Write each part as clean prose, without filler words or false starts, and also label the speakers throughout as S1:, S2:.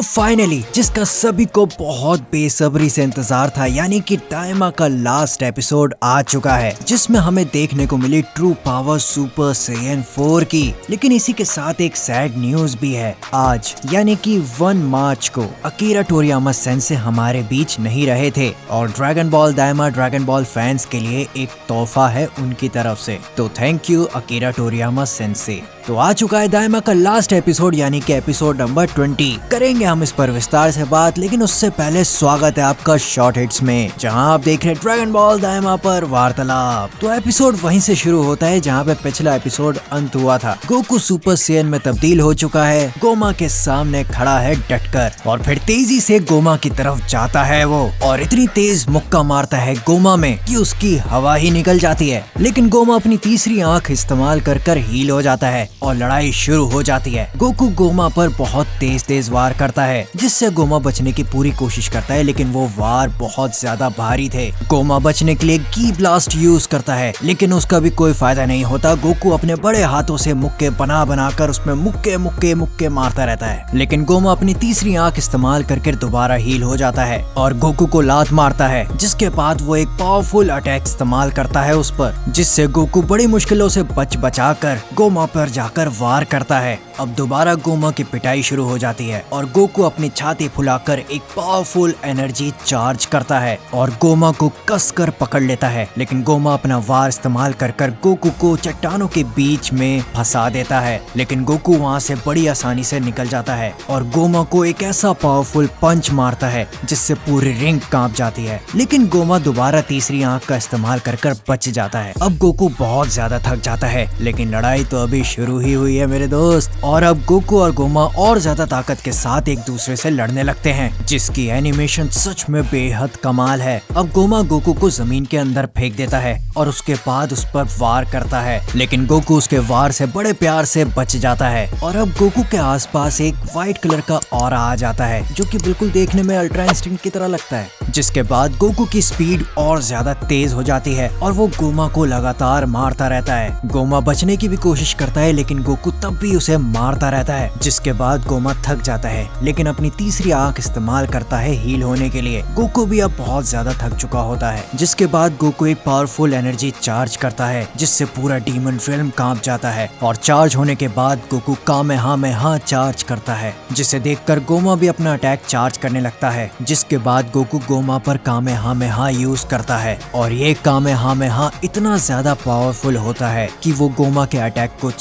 S1: Finally जिसका सभी को बहुत बेसब्री से इंतजार था, यानी कि डायमा का लास्ट एपिसोड आ चुका है, जिसमें हमें देखने को मिली ट्रू पावर सुपर सैयन 4 की। लेकिन इसी के साथ एक सैड न्यूज भी है। आज यानी कि 1 मार्च को अकीरा टोरियामा सेंसे हमारे बीच नहीं रहे थे और Dragon Ball Daima Dragon Ball fans के लिए एक तोहफा है उनकी तरफ से। तो thank you Akira Toriyama sensei. तो आ चुका है डायमा का लास्ट एपिसोड, यानी कि एपिसोड नंबर 20। करेंगे हम इस पर विस्तार से बात, लेकिन उससे पहले स्वागत है आपका शॉर्ट हिट्स में, जहां आप देख रहे हैं ड्रैगन बॉल डायमा पर वार्तालाप। तो एपिसोड वहीं से शुरू होता है जहां पे पिछला एपिसोड अंत हुआ था। गोकू सुपर सैयन में तब्दील हो चुका है, गोमा के सामने खड़ा है डटकर और फिर तेजी से गोमा की तरफ जाता है वो, और इतनी तेज मुक्का मारता है गोमा में कि उसकी हवा ही निकल जाती है। लेकिन गोमा अपनी तीसरी आंख इस्तेमाल कर हील हो जाता है और लड़ाई शुरू हो जाती है। गोकू गोमा पर बहुत तेज वार करता है, जिससे गोमा बचने की पूरी कोशिश करता है, लेकिन वो वार बहुत ज्यादा भारी थे। गोमा बचने के लिए की ब्लास्ट यूज करता है, लेकिन उसका भी कोई फायदा नहीं होता। गोकू अपने बड़े हाथों से मुक्के बना कर उसमें मुक्के मारता रहता है, लेकिन गोमा अपनी तीसरी आंख इस्तेमाल करके दोबारा हील हो जाता है और गोकू को लात मारता है, जिसके बाद वो एक पावरफुल अटैक इस्तेमाल करता है उस पर, जिससे गोकू बड़ी मुश्किलों से बचा कर गोमा पर जाकर वार करता है। अब दोबारा गोमा की पिटाई शुरू हो जाती है और गोकू अपनी छाती फुलाकर एक पावरफुल एनर्जी चार्ज करता है और गोमा को कसकर पकड़ लेता है, लेकिन गोमा अपना वार इस्तेमाल कर गोकू को चट्टानों के बीच में फंसा देता है। लेकिन गोकू वहां से बड़ी आसानी से निकल जाता है और गोमा को एक ऐसा पावरफुल पंच मारता है जिससे पूरी रिंग कांप जाती है। लेकिन गोमा दोबारा तीसरी आंख का इस्तेमाल कर बच जाता है। अब गोकू बहुत ज्यादा थक जाता है, लेकिन लड़ाई तो अभी शुरू ही हुई है मेरे दोस्त, और अब गोकू और गोमा और ज्यादा ताकत के साथ एक दूसरे से लड़ने लगते हैं, जिसकी एनिमेशन सच में बेहद कमाल है। अब गोमा गोकू को जमीन के अंदर फेंक देता है और उसके बाद उस पर वार करता है, लेकिन गोकू उसके वार से बड़े प्यार से बच जाता है। और अब गोकू के आसपास एक व्हाइट कलर का ऑरा आ जाता है, जो कि बिल्कुल देखने में अल्ट्रा इंस्टिंक्ट की तरह लगता है। जिसके बाद गोकू की स्पीड और ज्यादा तेज हो जाती है और वो गोमा को लगातार मारता रहता है। गोमा बचने की भी कोशिश करता है, लेकिन गोकू तब भी उसे मारता रहता है। जिसके बाद गोमा थक जाता है, लेकिन अपनी तीसरी आंख इस्तेमाल करता है हील होने के लिए। गोकू भी अब बहुत ज्यादा थक चुका होता है, जिसके बाद गोकू एक पावरफुल एनर्जी चार्ज करता है, जिससे पूरा डीमन फिल्म कांप जाता है। और चार्ज होने के बाद गोकू कामेहामेहा चार्ज करता है, जिसे देखकर गोमा भी अपना अटैक चार्ज करने लगता है। जिसके बाद गोकू गोमा पर कामेहामेहा यूज करता है और ये कामेहामेहा इतना ज्यादा पावरफुल होता है कि वो गोमा के अटैक को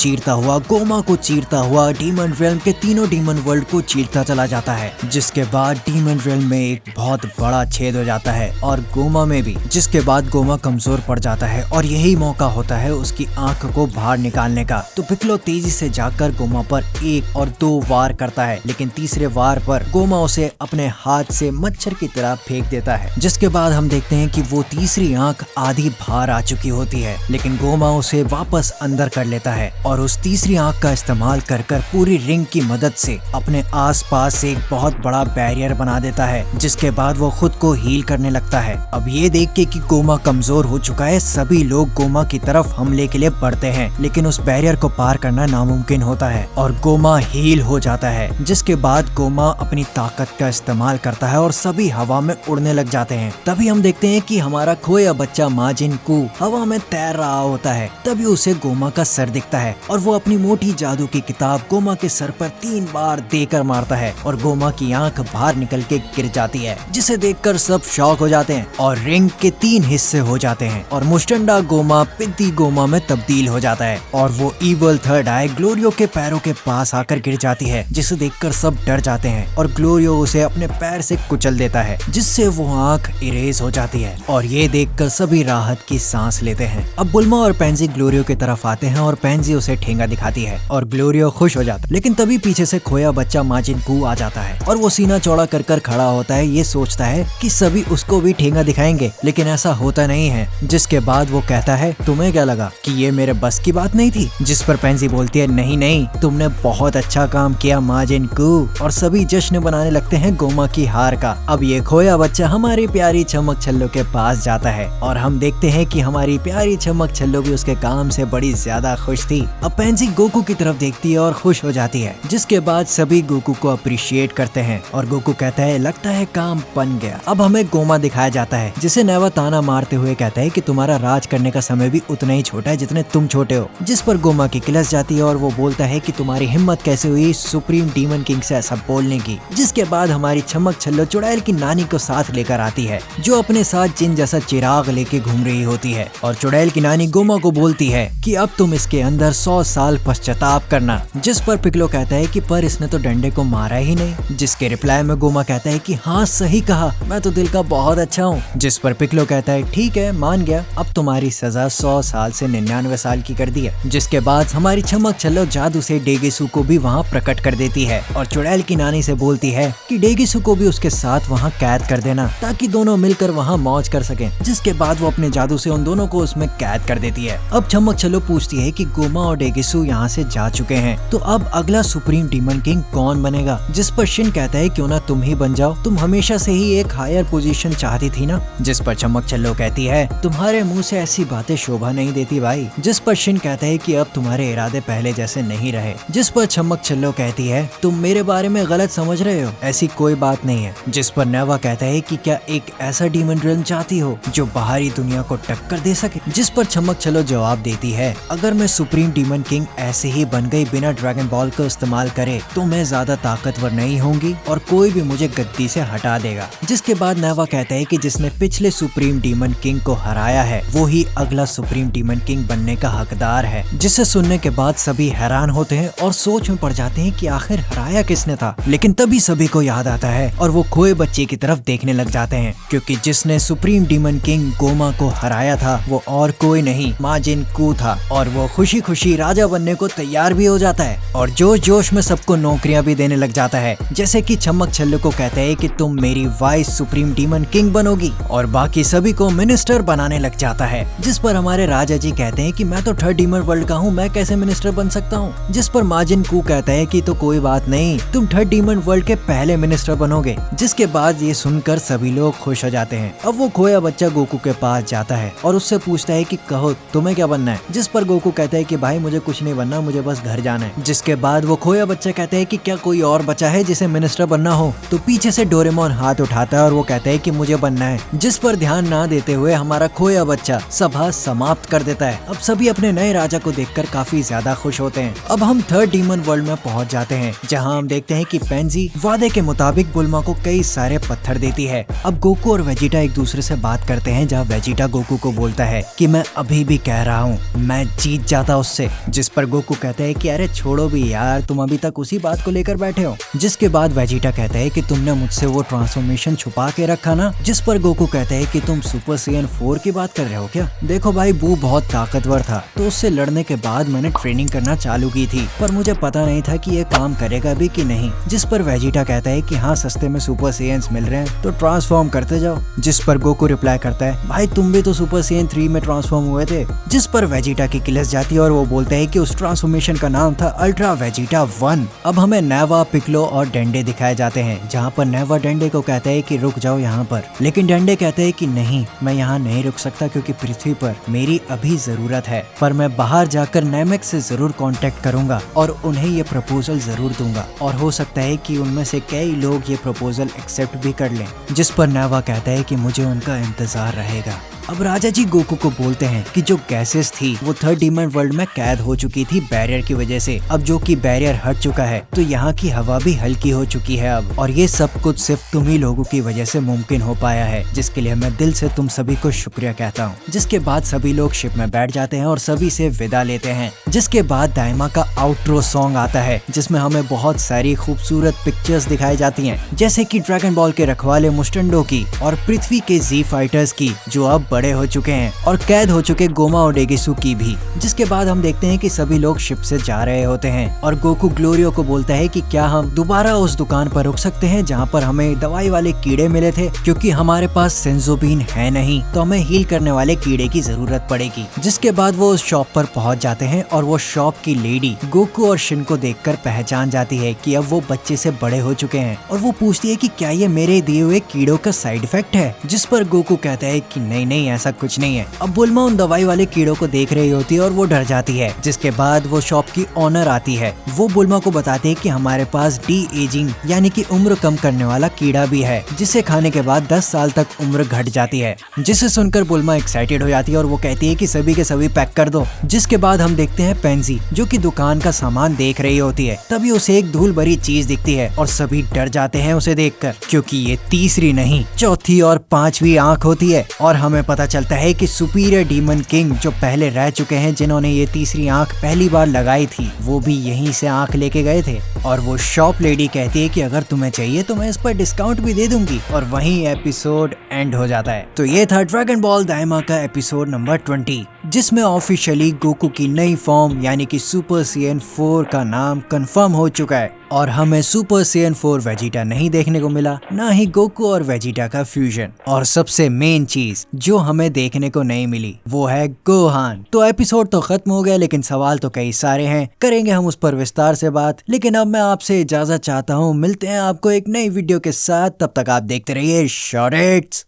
S1: चीरता हुआ डीमन रियल्म के तीनों डीमन वर्ल्ड को चीरता चला जाता है। जिसके बाद डीमन रियल्म में एक बहुत बड़ा छेद हो जाता है और गोमा में भी, जिसके बाद गोमा कमजोर पड़ जाता है और यही मौका होता है उसकी आंख को बाहर निकालने का। तो पिक्लो तेजी से जाकर गोमा पर 1 और 2 वार करता है, लेकिन तीसरे वार पर गोमा उसे अपने हाथ से मच्छर की तरह फेंक देता है। जिसके बाद हम देखते हैं कि वो तीसरी आंख आधी बाहर आ चुकी होती है, लेकिन गोमा उसे वापस अंदर कर लेता है और उस तीसरी आंख का इस्तेमाल कर पूरी रिंग की मदद से अपने आसपास एक बहुत बड़ा बैरियर बना देता है। जिसके बाद वो खुद को हील करने लगता है। अब ये देख के कि गोमा कमजोर हो चुका है, सभी लोग गोमा की तरफ हमले के लिए बढ़ते हैं, लेकिन उस बैरियर को पार करना नामुमकिन होता है और गोमा हील हो जाता है। जिसके बाद गोमा अपनी ताकत का इस्तेमाल करता है और सभी हवा में उड़ने लग जाते हैं। तभी हम देखते हैं कि हमारा खोया बच्चा माजिन कू हवा में तैर रहा होता है। तभी उसे गोमा का सर दिखता है और वो अपनी मोटी जादू की किताब गोमा के सर पर 3 बार देकर मारता है और गोमा की आंख बाहर निकल के गिर जाती है, जिसे देखकर सब शॉक हो जाते हैं और रिंग के 3 हिस्से हो जाते हैं और मुस्टंडा गोमा पिद्दी गोमा में तब्दील हो जाता है और वो इवल थर्ड आई ग्लोरियो के पैरों के पास आकर गिर जाती है, जिसे देखकर सब डर जाते हैं और ग्लोरियो उसे अपने पैर से कुचल देता है, जिससे वो आंख इरेज हो जाती है और ये देखकर सभी राहत की सांस लेते हैं। अब बुल्मा और पेंजी ग्लोरियो की तरफ आते हैं और पेंजी उसे ठेंगा दिखाती है और ग्लोरियो खुश हो जाता है, लेकिन तभी पीछे से खोया बच्चा माजिन कू आ जाता है और वो सीना चौड़ा कर खड़ा होता है। ये सोचता है कि सभी उसको भी ठेंगा दिखाएंगे, लेकिन ऐसा होता नहीं है। जिसके बाद वो कहता है, तुम्हें क्या लगा कि ये मेरे बस की बात नहीं थी? जिस पर पेंजी बोलती है, नहीं तुमने बहुत अच्छा काम किया माजिन कू, और सभी जश्न बनाने लगते हैं गोमा की हार का। अब ये खोया बच्चा हमारी प्यारी चमक छल्लो के पास जाता है और हम देखते हैं कि हमारी प्यारी चमक छल्लो भी उसके काम से बड़ी ज्यादा खुश थी। अब पेंजी गोकू की तरफ देखती है और खुश हो जाती है, जिसके बाद सभी गोकू को अप्रिशिएट करते हैं और गोकू कहता है लगता है काम बन गया। अब हमें गोमा दिखाया जाता है जिसे नेवा ताना मारते हुए कहता है कि तुम्हारा राज करने का समय भी उतना ही छोटा है जितने तुम छोटे हो, जिस पर गोमा की किलस जाती है और वो बोलता है कि तुम्हारी हिम्मत कैसे हुई सुप्रीम डीमन किंग से ऐसा बोलने की। जिसके बाद हमारी छमक छल्लो चुड़ैल की नानी को साथ लेकर आती है जो अपने साथ जिन जैसा चिराग लेके घूम रही होती है और चुड़ैल की नानी गोमा को बोलती है कि अब तुम इसके अंदर 100 साल पश्चाताप करना। जिस पर पिकलो कहता है कि पर इसने तो डंडे को मारा ही नहीं, जिसके रिप्लाई में गोमा कहता है कि हाँ सही कहा, मैं तो दिल का बहुत अच्छा हूँ। जिस पर पिकलो कहता है ठीक है मान गया, अब तुम्हारी सजा 100 साल से 99 साल की कर दी है। जिसके बाद हमारी छमक छल्लो जादू से डेगेसू को भी वहाँ प्रकट कर देती है और चुड़ैल की नानी से बोलती है कि डेगेसू को भी उसके साथ वहाँ कैद कर देना ताकि दोनों मिलकर वहाँ मौज कर सकें। जिसके बाद वो अपने जादू से उन दोनों को उसमें कैद कर देती है। अब छमक छल्लो पूछती है कि गोमा और डेगेसू यहाँ से जा चुके हैं तो अब अगला सुप्रीम डीमन किंग कौन बनेगा। जिस पर शिन कहता है क्यों ना तुम ही बन जाओ, तुम हमेशा से ही एक हायर पोजीशन चाहती थी ना। जिस पर छमक छल्लो कहती है तुम्हारे मुंह से ऐसी बातें शोभा नहीं देती भाई। जिस पर शिन कहता है कि अब तुम्हारे इरादे पहले जैसे नहीं रहे। जिस पर छमक छल्लो कहती है तुम मेरे बारे में गलत समझ रहे हो, ऐसी कोई बात नहीं है। जिस पर नेवा कहता है कि क्या एक ऐसा डीमन रिल्म चाहती हो जो बाहरी दुनिया को टक्कर दे सके। जिस पर छमक छल्लो जवाब देती है अगर मैं सुप्रीम डीमन किंग ऐसे ही बन गई बिना ड्रैगन बॉल का इस्तेमाल करे तो मैं ज्यादा ताकतवर नहीं होंगी और कोई भी मुझे गद्दी से हटा देगा। जिसके बाद नेवा कहता है कि जिसने पिछले सुप्रीम डीमन किंग को हराया है वो ही अगला सुप्रीम डीमन किंग बनने का हकदार है। जिसे सुनने के बाद सभी हैरान होते हैं और सोच में पड़ जाते हैं कि आखिर हराया किसने था। लेकिन तभी सभी को याद आता है और वो खोए बच्चे की तरफ देखने लग जाते हैं क्योंकि जिसने सुप्रीम डीमन किंग गोमा को हराया था वो और कोई नहीं माजिन कू था और वो खुशी खुशी राजा बनने को तैयार भी हो जाता है और जोश जोश में सबको नौकरियां भी देने लग जाता है। जैसे कि छमक छल्लो को कहता है कि तुम मेरी वाइस सुप्रीम डीमन किंग बनोगी और बाकी सभी को मिनिस्टर बनाने लग जाता है। जिस पर हमारे राजा जी कहते हैं कि मैं तो थर्ड डीमन वर्ल्ड का हूँ, मैं कैसे मिनिस्टर बन सकता हूँ। जिस पर माजिन कू कहता है कि तो कोई बात नहीं, तुम थर्ड डीमन वर्ल्ड के पहले मिनिस्टर बनोगे। जिसके बाद ये सुनकर सभी लोग खुश हो जाते हैं। अब वो खोया बच्चा गोकू के पास जाता है और उससे पूछता है कि कहो तुम्हें क्या बनना है। जिस पर गोकू कहता है कि भाई मुझे कुछ नहीं बनना, मुझे बस घर जाना है। जिसके बाद वो खोया बच्चा कहता है कि क्या कोई और बचा है जिसे मिनिस्टर बनना हो। तो पीछे से डोरेमोन हाथ उठाता है और वो कहता है कि मुझे बनना है। जिस पर ध्यान ना देते हुए हमारा खोया बच्चा सभा समाप्त कर देता है। अब सभी अपने नए राजा को देखकर काफी ज्यादा खुश होते हैं। अब हम थर्ड डीमन वर्ल्ड में पहुंच जाते हैं जहां हम देखते हैं कि पेंजी वादे के मुताबिक बुल्मा को कई सारे पत्थर देती है। अब गोकू और वेजिटा एक दूसरे से बात करते हैं जहां वेजिटा गोकू को बोलता है कि मैं अभी भी कह रहा हूँ मैं जीत जाता उससे। जिस पर गोकू कहता है कि अरे छोड़ो भी यार, तुम अभी तक उसी बात को लेकर बैठे हो। जिसके बाद वेजिटा कहता है कि तुमने मुझसे वो ट्रांसफॉर्मेशन छुपा के रखा ना। जिस पर गोकू कहता है कि तुम सुपर सैयन 4 की बात कर रहे हो क्या। देखो भाई बू बहुत ताकतवर था तो उससे लड़ने के बाद मैंने ट्रेनिंग करना चालू की थी पर मुझे पता नहीं था कि ये काम करेगा भी कि नहीं। जिस पर वेजिटा कहता है कि हाँ सस्ते में सुपर सैयन्स मिल रहे हैं तो ट्रांसफॉर्म करते जाओ। जिस पर गोकू रिप्लाई करता है भाई तुम भी तो सुपर सैयन 3 में ट्रांसफॉर्म हुए थे। जिस पर वेजिटा की किलस जाती है और वो बोलता है कि उस ट्रांसफॉर्मेशन का नाम था अल्ट्रा वेजिटा 1। अब हमें नेवा, पिकलो और डेंडे दिखाए जाते हैं जहाँ पर नेवा डेंडे को कहता है कि रुक जाओ यहाँ पर, लेकिन डेंडे कहते हैं कि नहीं मैं यहाँ नहीं रुक सकता क्योंकि पृथ्वी पर मेरी अभी जरूरत है, पर मैं बाहर जाकर नेमेक्स से जरूर कांटेक्ट करूंगा और उन्हें ये प्रपोजल जरूर दूंगा और हो सकता है कि उनमें से कई लोग ये प्रपोजल एक्सेप्ट भी कर लें। जिस पर नेवा कहता है कि मुझे उनका इंतजार रहेगा। अब राजा जी गोकू को बोलते हैं कि जो गैसेस थी वो थर्ड डीमन वर्ल्ड में कैद हो चुकी थी बैरियर की वजह से। अब जो कि बैरियर हट चुका है तो यहाँ की हवा भी हल्की हो चुकी है अब, और ये सब कुछ सिर्फ तुम ही लोगों की वजह से मुमकिन हो पाया है, जिसके लिए मैं दिल से तुम सभी को शुक्रिया कहता हूँ। जिसके बाद सभी लोग शिप में बैठ जाते हैं और सभी से विदा लेते हैं। जिसके बाद दाइमा का आउटरो सॉन्ग आता है जिसमें हमें बहुत सारी खूबसूरत पिक्चर्स दिखाई जाती हैं, जैसे कि ड्रैगन बॉल के रखवाले मुस्टंडो की और पृथ्वी के जी फाइटर्स की जो अब बड़े हो चुके हैं, और कैद हो चुके गोमा और डेगेसू की भी। जिसके बाद हम देखते हैं कि सभी लोग शिप से जा रहे होते हैं और गोकू ग्लोरियो को बोलता है कि क्या हम दोबारा उस दुकान पर रुक सकते हैं जहाँ पर हमें दवाई वाले कीड़े मिले थे, क्योंकि हमारे पास सेंजोबीन है नहीं तो हमें हील करने वाले कीड़े की जरूरत पड़ेगी। जिसके बाद वो उस शॉप पर पहुँच जाते हैं और वो शॉप की लेडी गोकू और शिन को देखकर पहचान जाती है कि अब वो बच्चे से बड़े हो चुके हैं, और वो पूछती है कि क्या ये मेरे दिए हुए कीड़ों का साइड इफेक्ट है। जिस पर गोकू कहता है कि नहीं नहीं नहीं ऐसा कुछ नहीं है। अब बुल्मा उन दवाई वाले कीड़ों को देख रही होती है और वो डर जाती है, जिसके बाद वो शॉप की ओनर आती है। वो बुल्मा को बताते हैं कि हमारे पास डी एजिंग यानी कि उम्र कम करने वाला कीड़ा भी है, जिसे खाने के बाद 10 साल तक उम्र घट जाती है। जिसे सुनकर बुल्मा एक्साइटेड हो जाती है और वो कहती है कि सभी के सभी पैक कर दो। जिसके बाद हम देखते हैं पेंजी जो कि दुकान का सामान देख रही होती है। तभी उसे एक धूल भरी चीज दिखती है और सभी डर जाते हैं उसे देखकर, क्योंकि ये तीसरी नहीं चौथी और पांचवी आंख होती है। और हमें पता चलता है कि सुपीरियर डीमन किंग जो पहले रह चुके हैं, जिन्होंने ये तीसरी आंख पहली बार लगाई थी, वो भी यहीं से आंख लेके गए थे। और वो शॉप लेडी कहती है कि अगर तुम्हें चाहिए तो मैं इस पर डिस्काउंट भी दे दूंगी। और वहीं एपिसोड एंड हो जाता है। तो ये था ड्रैगन बॉल दाइमा का एपिसोड नंबर 20, जिसमें ऑफिशियली गोकू की नई फॉर्म यानी कि सुपर सैयन 4 का नाम कंफर्म हो चुका है। और हमें सुपर सैयन 4 वेजिटा नहीं देखने को मिला, ना ही गोकू और वेजिटा का फ्यूजन। और सबसे मेन चीज जो हमें देखने को नहीं मिली वो है गोहान। तो एपिसोड तो खत्म हो गया, लेकिन सवाल तो कई सारे हैं, करेंगे हम उस पर विस्तार से बात। लेकिन अब मैं आपसे इजाजत चाहता हूँ, मिलते हैं आपको एक नई वीडियो के साथ। तब तक आप देखते रहिए शॉर्ट हिट्स।